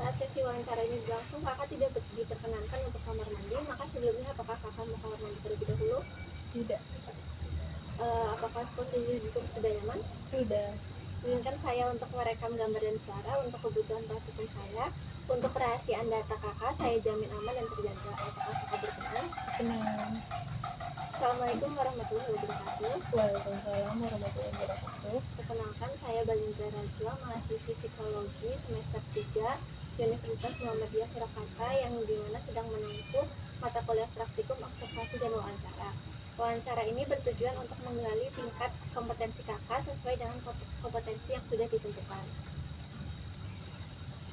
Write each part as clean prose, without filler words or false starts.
Saat sesi wawancara ini berlangsung, kakak tidak diperkenankan untuk kamar mandi, maka sebelumnya apakah kakak mau kamar mandi terlebih dahulu? Tidak. Apakah posisi duduk sudah nyaman? Sudah. Izinkan saya untuk merekam gambar dan suara untuk kebutuhan praktikum saya. Untuk kerahasiaan data kakak, saya jamin aman dan terjaga. Apakah kakak berkenan? Kenal. Assalamualaikum warahmatullahi wabarakatuh. Waalaikumsalam warahmatullahi wabarakatuh. Perkenalkan, saya Baginda Rajwa, mahasiswi psikologi semester 3 Universitas Muhammadiyah Surakarta yang dimana sedang menempuh mata kuliah praktikum observasi dan wawancara. Wawancara ini bertujuan untuk menggali tingkat kompetensi kakak sesuai dengan kompetensi yang sudah ditentukan.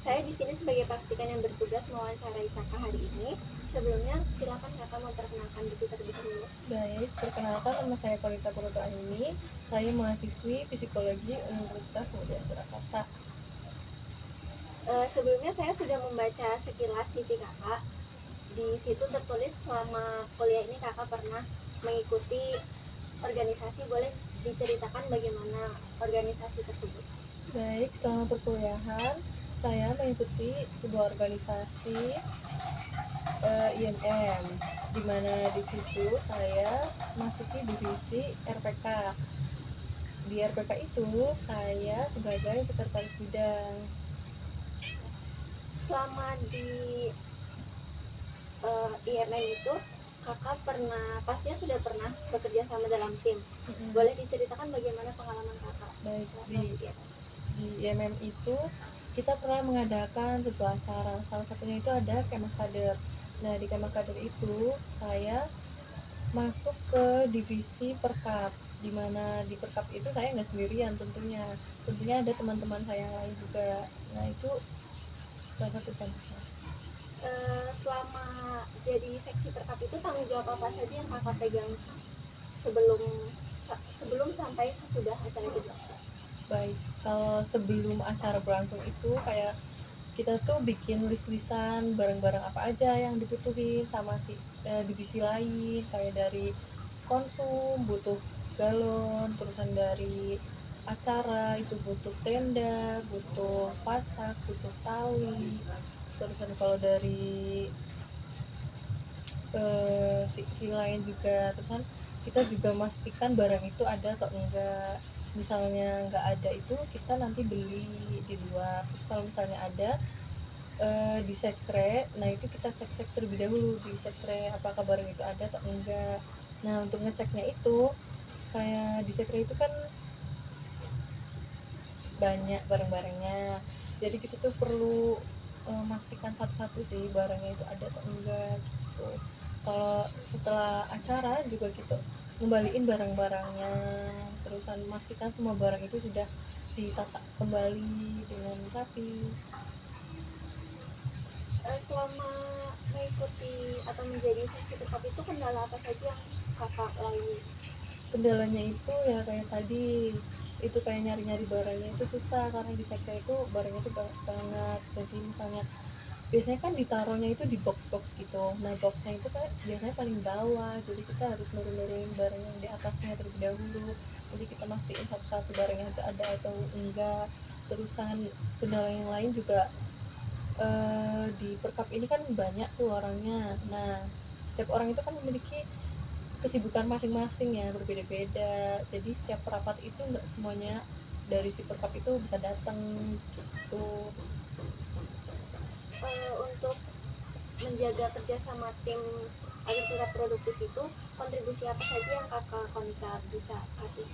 Saya di sini sebagai praktikan yang bertugas mewawancarai kakak hari ini. Sebelumnya, silakan kakak memperkenalkan diri terlebih dahulu. Baik, perkenalkan nama saya Kolita Puruto Aini. Saya mahasiswi psikologi Universitas Muhammadiyah Surakarta. Sebelumnya saya sudah membaca sekilas CV kakak. Di situ tertulis selama kuliah ini kakak pernah mengikuti organisasi. Boleh diceritakan bagaimana organisasi tersebut? Baik, selama perkuliahan saya mengikuti sebuah organisasi IMM, di mana di situ saya masuki divisi RPK. Di RPK itu saya sebagai sekretaris bidang. Selama di IMM itu kakak pastinya sudah pernah bekerja sama dalam tim. Boleh diceritakan bagaimana pengalaman kakak? Baik, di IMM itu kita pernah mengadakan sebuah acara, salah satunya itu ada kemah kader. Nah, di kemah kader itu saya masuk ke divisi perkap, di mana di perkap itu saya nggak sendirian, tentunya ada teman-teman saya yang lain juga. Nah, itu salah satu contohnya. Selama jadi seksi perkap itu tanggung jawab apa saja yang kakak pegang sebelum sampai sesudah acara itu berlangsung? Baik, kalau sebelum acara berlangsung itu kayak kita tuh bikin list-listan barang-barang apa aja yang dibutuhin sama divisi lain, kayak dari konsum butuh galon, terusan dari acara itu butuh tenda, butuh pasak, butuh tali, terusan kalau dari si lain juga, terusan kita juga memastikan barang itu ada atau enggak. Misalnya enggak ada itu kita nanti beli di luar. Terus kalau misalnya ada di sekre, nah itu kita cek terlebih dahulu di sekre apakah barang itu ada atau enggak. Nah, untuk ngeceknya itu kayak di sekre itu kan banyak barang-barangnya, jadi kita tuh perlu memastikan satu-satu sih barangnya itu ada atau enggak gitu. Kalau setelah acara juga kita ngembaliin barang-barangnya, terusan memastikan semua barang itu sudah ditata kembali dengan rapi. Selama mengikuti atau menjadi saksi tetap itu kendala apa saja yang kakak lalui? Kendalanya itu ya kayak tadi, itu kayak nyari-nyari barangnya itu susah karena di sektor itu barangnya itu banyak banget. Jadi misalnya biasanya kan ditaruhnya itu di box-box gitu, nah boxnya itu kan biasanya paling bawah, jadi kita harus nurunin barang yang di atasnya terlebih dahulu. Jadi kita mastiin satu-satu barangnya itu ada atau enggak. Terusan kendala yang lain juga di perkap ini kan banyak tuh orangnya. Nah, setiap orang itu kan memiliki kesibukan masing-masing ya, berbeda-beda. Jadi setiap rapat itu nggak semuanya dari si perkap itu bisa datang gitu. Untuk menjaga kerjasama tim agar tetap produktif itu, kontribusi apa saja yang kakak Konita bisa kasih?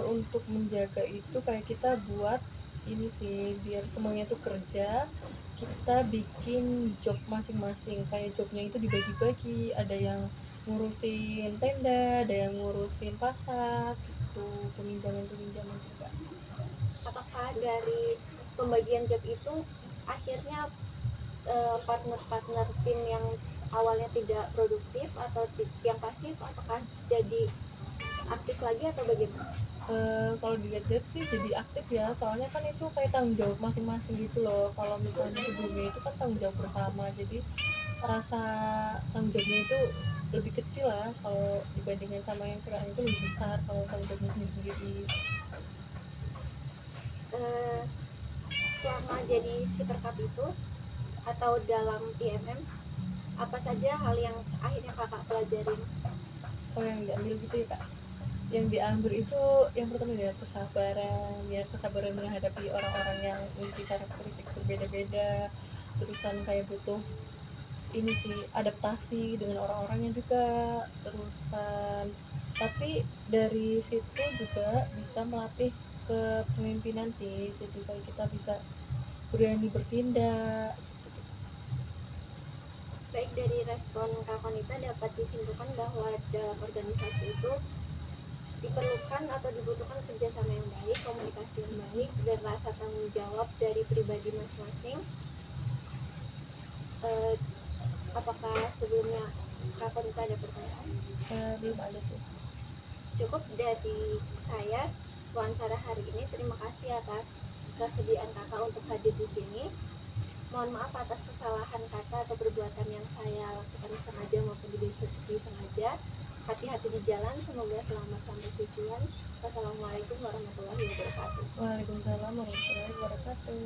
Untuk menjaga itu kayak kita buat ini sih, biar semuanya tuh kerja, kita bikin job masing-masing. Kayak jobnya itu dibagi-bagi, ada yang ngurusin tenda, ada yang ngurusin pasak gitu, peminjaman juga. Apakah dari pembagian job itu akhirnya partner-partner tim yang awalnya tidak produktif atau yang pasif, apakah jadi aktif lagi atau bagaimana? Kalau dilihat-lihat sih jadi aktif ya, soalnya kan itu kayak tanggung jawab masing-masing gitu loh. Kalau misalnya sebelumnya itu kan tanggung jawab bersama, jadi rasa tanggung jawabnya itu lebih kecil lah kalau dibandingkan sama yang sekarang itu lebih besar kalau tanggung jawabnya sendiri. Eh, Selama jadi Siperkap itu atau dalam IMM, apa saja hal yang akhirnya kakak pelajarin? Oh, yang diambil gitu ya kak, yang diambil itu yang pertama ya kesabaran, ya kesabaran menghadapi orang-orang yang memiliki karakteristik berbeda-beda, terusan kayak butuh ini sih adaptasi dengan orang-orangnya juga, terusan tapi dari situ juga bisa melatih kepemimpinan sih, jadi kayak kita bisa berani bertindak gitu. Baik, dari respon Kak Konita dapat disimpulkan bahwa dalam organisasi itu diperlukan atau dibutuhkan kerjasama yang baik, komunikasi yang baik, dan rasa tanggung jawab dari pribadi masing-masing. Eh, apakah sebelumnya Kak Konita ada pertanyaan? Belum ada sih. Cukup dari saya wawancara hari ini. Terima kasih atas kesediaan kakak untuk hadir di sini. Mohon maaf atas kesalahan kata atau perbuatan yang saya lakukan sengaja maupun tidak disengaja. Hati-hati di jalan, semoga selamat sampai tujuan. Wassalamualaikum warahmatullahi wabarakatuh. Waalaikumsalam warahmatullahi wabarakatuh.